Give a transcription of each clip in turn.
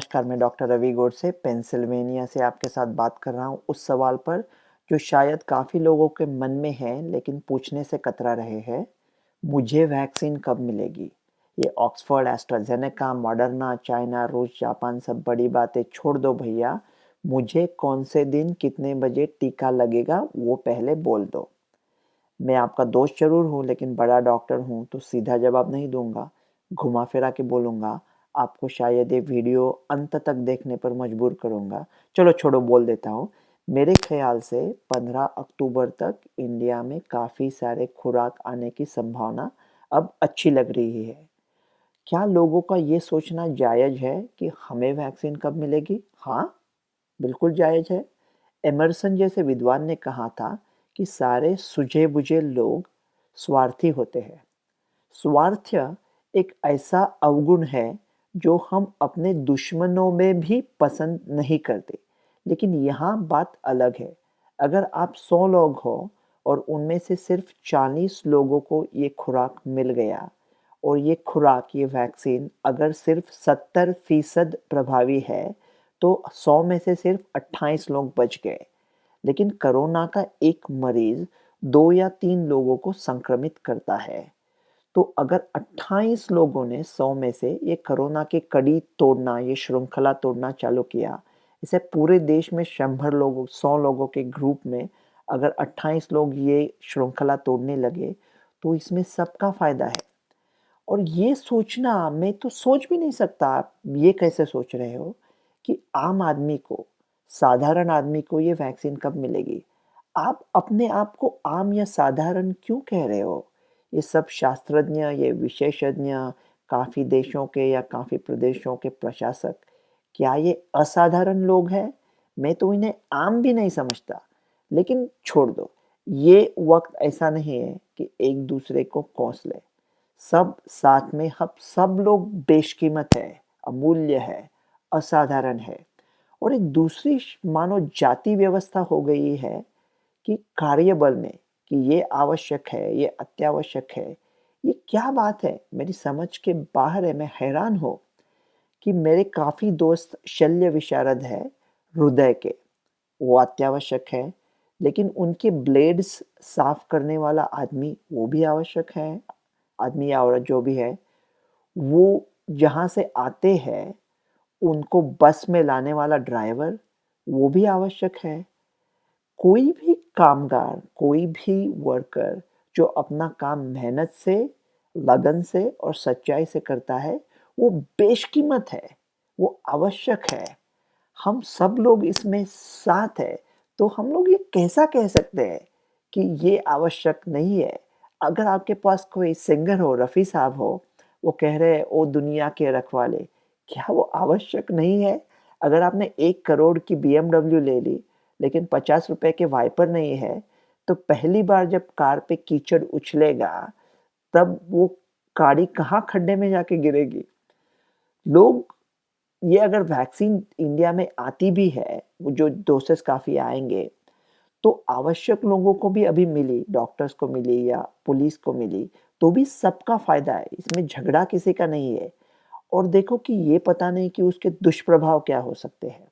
नमस्कार, मैं doctor Ravi Godse Pennsylvania से आपके साथ बात कर रहा हूँ उस सवाल पर जो शायद काफ़ी लोगों के मन में है लेकिन पूछने से कतरा रहे हैं। मुझे वैक्सीन कब मिलेगी? ये ऑक्सफोर्ड, एस्ट्राजेनेका, मॉडर्ना, चाइना, रूस, जापान सब बड़ी बातें छोड़ दो भैया। मुझे कौन से दिन कितने बजे टीका लगेगा वो पहले बोल दो। मैं आपका दोस्त ज़रूर हूँ लेकिन बड़ा डॉक्टर हूँ तो सीधा जवाब नहीं दूँगा, घुमा-फिरा के बोलूँगा। आपको शायद ये वीडियो अंत तक देखने पर मजबूर करूँगा। चलो छोड़ो, बोल देता हूँ। मेरे ख़्याल से 15 अक्टूबर तक इंडिया में काफ़ी सारे खुराक आने की संभावना अब अच्छी लग रही है। क्या लोगों का ये सोचना जायज़ है कि हमें वैक्सीन कब मिलेगी? हाँ, बिल्कुल जायज़ है। एमर्सन जैसे विद्वान ने कहा था कि सारे सुझे-बुझे लोग स्वार्थी होते हैं। स्वार्थ एक ऐसा अवगुण है जो हम अपने दुश्मनों में भी पसंद नहीं करते। लेकिन यहाँ बात अलग है। अगर आप 100 लोग हो और उनमें से सिर्फ 40 लोगों को ये खुराक मिल गया और ये खुराक, ये वैक्सीन अगर सिर्फ 70% प्रभावी है तो 100 में से सिर्फ 28 लोग बच गए। लेकिन कोरोना का एक मरीज 2 या 3 लोगों को संक्रमित करता है। तो अगर 28 लोगों ने 100 में से ये कोरोना की कड़ी तोड़ना, ये श्रृंखला तोड़ना चालू किया, इसे पूरे देश में 100 लोगों 100 लोगों के ग्रुप में अगर 28 लोग ये श्रृंखला तोड़ने लगे, तो इसमें सबका फ़ायदा है। और ये सोचना, मैं तो सोच भी नहीं सकता, आप ये कैसे सोच रहे हो कि आम आदमी को, साधारण आदमी को ये वैक्सीन कब मिलेगी? आप अपने आप को आम या साधारण क्यों कह रहे हो? ये सब शास्त्रज्ञ, ये विशेषज्ञ, काफ़ी देशों के या काफ़ी प्रदेशों के प्रशासक, क्या ये असाधारण लोग हैं? मैं तो इन्हें आम भी नहीं समझता। लेकिन छोड़ दो, ये वक्त ऐसा नहीं है कि एक दूसरे को कोस ले। सब साथ में, हम सब लोग बेशकीमत है, अमूल्य है, असाधारण है। और एक दूसरी मानो जाति व्यवस्था हो गई है कि कार्यबल में, कि ये आवश्यक है, ये अत्यावश्यक है। ये क्या बात है? मेरी समझ के बाहर है। मैं हैरान हूँ कि मेरे काफ़ी दोस्त शल्य विशारद है हृदय के, वो अत्यावश्यक है। लेकिन उनके ब्लेड्स साफ करने वाला आदमी, वो भी आवश्यक है। आदमी या औरत जो भी है, वो जहाँ से आते हैं, उनको बस में लाने वाला ड्राइवर, वो भी आवश्यक है। कोई भी कामगार, कोई भी वर्कर जो अपना काम मेहनत से, लगन से और सच्चाई से करता है, वो बेशकीमत है, वो आवश्यक है। हम सब लोग इसमें साथ हैं, तो हम लोग ये कैसा कह सकते हैं कि ये आवश्यक नहीं है? अगर आपके पास कोई सिंगर हो, रफ़ी साहब हो, वो कह रहे हैं, "ओ दुनिया के रखवाले", क्या वो आवश्यक नहीं है? अगर आपने 1 करोड़ की बीएमडब्ल्यू ले ली, लेकिन ₹50 के वाइपर नहीं है, तो पहली बार जब कार पे कीचड़ उछलेगा, तब वो गाड़ी कहाँ खड्डे में जाके गिरेगी? लोग, ये अगर वैक्सीन इंडिया में आती भी है, वो जो डोसेस काफ़ी आएँगे, तो आवश्यक लोगों को भी अभी मिली, डॉक्टर्स को मिली या पुलिस को मिली, तो भी सबका फ़ायदा है, इसमें झगड़ा किसी का नहीं है। और देखो कि ये पता नहीं कि उसके दुष्प्रभाव क्या हो सकते हैं।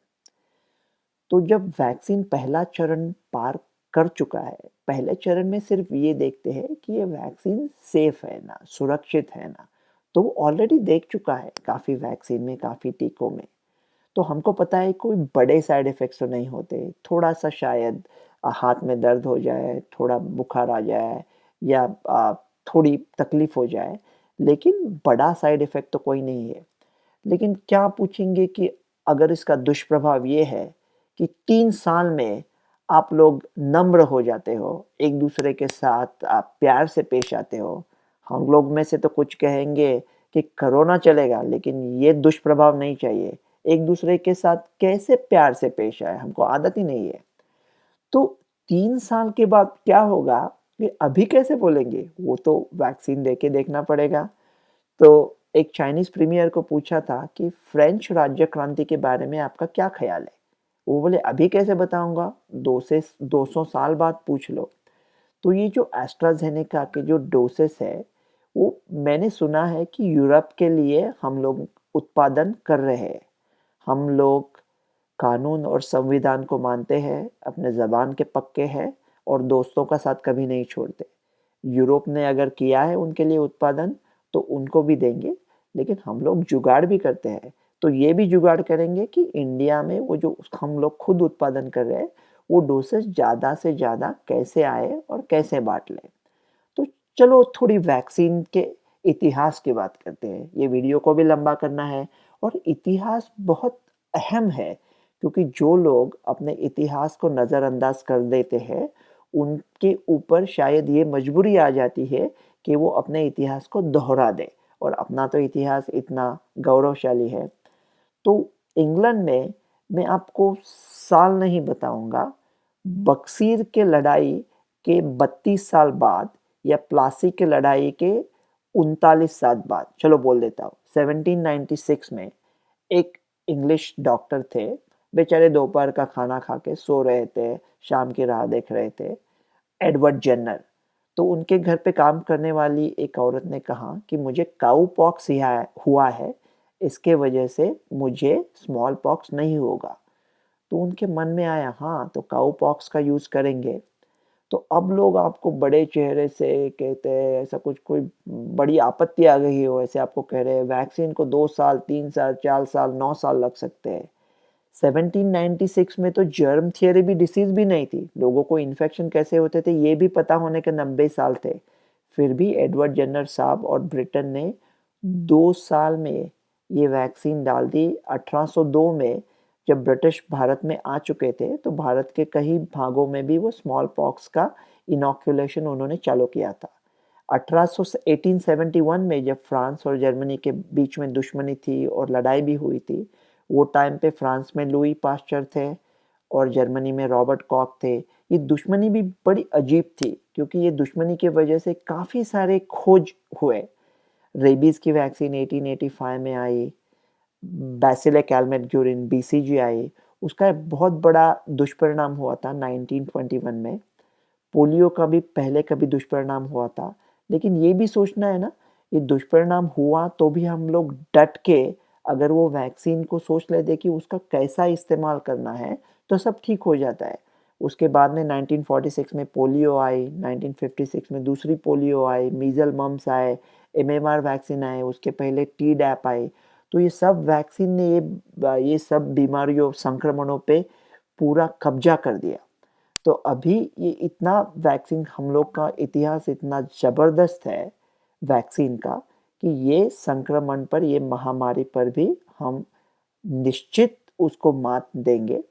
तो जब वैक्सीन पहला चरण पार कर चुका है, पहले चरण में सिर्फ ये देखते हैं कि ये वैक्सीन सेफ है ना, सुरक्षित है ना, तो वो ऑलरेडी देख चुका है काफ़ी वैक्सीन में, काफ़ी टीकों में। तो हमको पता है कोई बड़े साइड इफ़ेक्ट्स तो नहीं होते, थोड़ा-सा शायद हाथ में दर्द हो जाए, थोड़ा बुखार आ जाए या थोड़ी तकलीफ़ हो जाए, लेकिन बड़ा साइड इफ़ेक्ट तो कोई नहीं है। लेकिन क्या पूछेंगे कि अगर इसका दुष्प्रभाव ये है कि 3 साल में आप लोग नम्र हो जाते हो, एक-दूसरे के साथ आप प्यार से पेश आते हो। हम लोग में से तो कुछ कहेंगे कि कोरोना चलेगा, लेकिन ये दुष्प्रभाव नहीं चाहिए। एक-दूसरे के साथ कैसे प्यार से पेश आएँ, हमको आदत ही नहीं है। तो 3 साल के बाद क्या होगा, ये अभी कैसे बोलेंगे? वो तो वैक्सीन देके देखना पड़ेगा। तो एक चाइनीज़ प्रीमियर को पूछा था कि फ्रेंच राज्य क्रांति के बारे में आपका क्या ख़्याल है? वो बोले, "अभी कैसे बताऊँगा? 200 साल बाद पूछ लो।" तो ये जो एस्ट्राज़ेनेका के जो डोसेस है, वो मैंने सुना है कि यूरोप के लिए हम लोग उत्पादन कर रहे हैं। हम लोग कानून और संविधान को मानते हैं, अपने ज़बान के पक्के हैं और दोस्तों का साथ कभी नहीं छोड़ते। यूरोप ने अगर किया है उनके लिए उत्पादन तो उनको भी देंगे, लेकिन हम लोग जुगाड़ भी करते हैं। तो ये भी जुगाड़ करेंगे कि इंडिया में वो जो हम लोग खुद उत्पादन कर रहे हैं वो डोसेज ज़्यादा से ज़्यादा कैसे आए और कैसे बाँट लें। तो चलो थोड़ी वैक्सीन के इतिहास की बात करते हैं। ये वीडियो को भी लंबा करना है और इतिहास बहुत अहम है, क्योंकि जो लोग अपने इतिहास को नज़रअंदाज कर देते हैं, उनके ऊपर शायद ये मजबूरी आ जाती है कि वो अपने इतिहास को दोहरा दें और अपना तो इतिहास इतना गौरवशाली है। तो इंग्लैंड में मैं आपको साल नहीं बताऊंगा, बक्सीर के लड़ाई के 32 साल बाद या प्लासी के लड़ाई के 39 साल बाद, चलो बोल देता हूँ 1796 में एक इंग्लिश डॉक्टर थे। बेचारे दोपहर का खाना खा के सो रहे थे, शाम की राह देख रहे थे, एडवर्ड जेनर। तो उनके घर पे काम करने वाली एक औरत ने कहा कि मुझे काऊ पॉक्स हुआ है, इसके वजह से मुझे स्मॉल पॉक्स नहीं होगा। तो उनके मन में आया, हाँ तो काऊ पॉक्स का यूज़ करेंगे। तो अब लोग आपको बड़े चेहरे से कहते हैं, ऐसा कुछ कोई बड़ी आपत्ति आ गई हो ऐसे आपको कह रहे हैं वैक्सीन को 2 साल 3 साल 4 साल 9 साल लग सकते हैं। 1796 में तो जर्म थियरी भी डिसीज भी नहीं थी, लोगों को इन्फेक्शन कैसे होते थे ये भी पता होने के 90 साल थे। फिर भी एडवर्ड जेनर साहब और ब्रिटेन ने 2 साल में ये वैक्सीन डाल दी। 1802 में जब ब्रिटिश भारत में आ चुके थे तो भारत के कई भागों में भी वो स्मॉल पॉक्स का इनॉक्यूलेशन उन्होंने चालू किया था। 1871 में जब फ्रांस और जर्मनी के बीच में दुश्मनी थी और लड़ाई भी हुई थी, वो टाइम पे फ्रांस में लुई पास्चर थे और जर्मनी में रॉबर्ट कॉक थे। ये दुश्मनी भी बड़ी अजीब थी, क्योंकि ये दुश्मनी की वजह से काफ़ी सारे खोज हुए। रेबीज़ की वैक्सीन 1885 में आई, बैसिलस कैलमेट-ग्यूरिन बीसीजी आई, उसका एक बहुत बड़ा दुष्परिणाम हुआ था 1921 में। पोलियो का भी पहले कभी दुष्परिणाम हुआ था, लेकिन ये भी सोचना है ना, ये दुष्परिणाम हुआ तो भी हम लोग डट के अगर वो वैक्सीन को सोच लेते कि उसका कैसा इस्तेमाल करना है तो सब ठीक हो जाता है। उसके बाद में 1946 में पोलियो आई, 1956 में दूसरी पोलियो आई, मीजल मम्स आए, एमएमआर वैक्सीन आए, उसके पहले टी डैप आई। तो ये सब वैक्सीन ने ये सब बीमारियों संक्रमणों पे पूरा कब्जा कर दिया। तो अभी ये इतना वैक्सीन हम लोग का इतिहास इतना ज़बरदस्त है वैक्सीन का, कि ये संक्रमण पर, ये महामारी पर भी हम निश्चित उसको मात देंगे।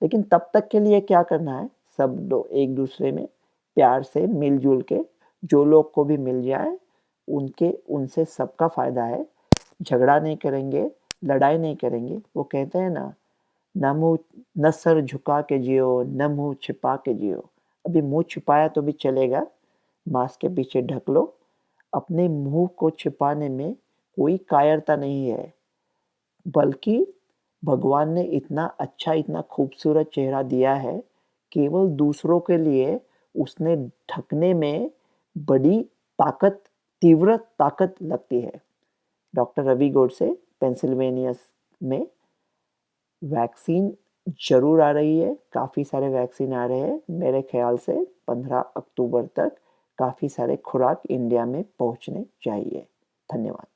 लेकिन तब तक के लिए क्या करना है, सब लोग एक दूसरे में प्यार से मिलजुल के, जो लोग को भी मिल जाए उनके उनसे सबका फ़ायदा है। झगड़ा नहीं करेंगे, लड़ाई नहीं करेंगे। वो कहते हैं ना, ना मुँह न सर झुका के जियो, न मुँह छिपा के जियो। अभी मुँह छुपाया तो भी चलेगा, मास्क के पीछे ढक लो। अपने मुँह को छिपाने में कोई कायरता नहीं है, बल्कि भगवान ने इतना अच्छा, इतना खूबसूरत चेहरा दिया है, केवल दूसरों के लिए उसने ढकने में बड़ी ताकत, तीव्र ताकत लगती है। डॉक्टर रवि गोडसे, पेंसिल्वेनिया में। वैक्सीन ज़रूर आ रही है, काफ़ी सारे वैक्सीन आ रहे हैं। मेरे ख्याल से 15 अक्टूबर तक काफ़ी सारे खुराक इंडिया में पहुंचने चाहिए। धन्यवाद।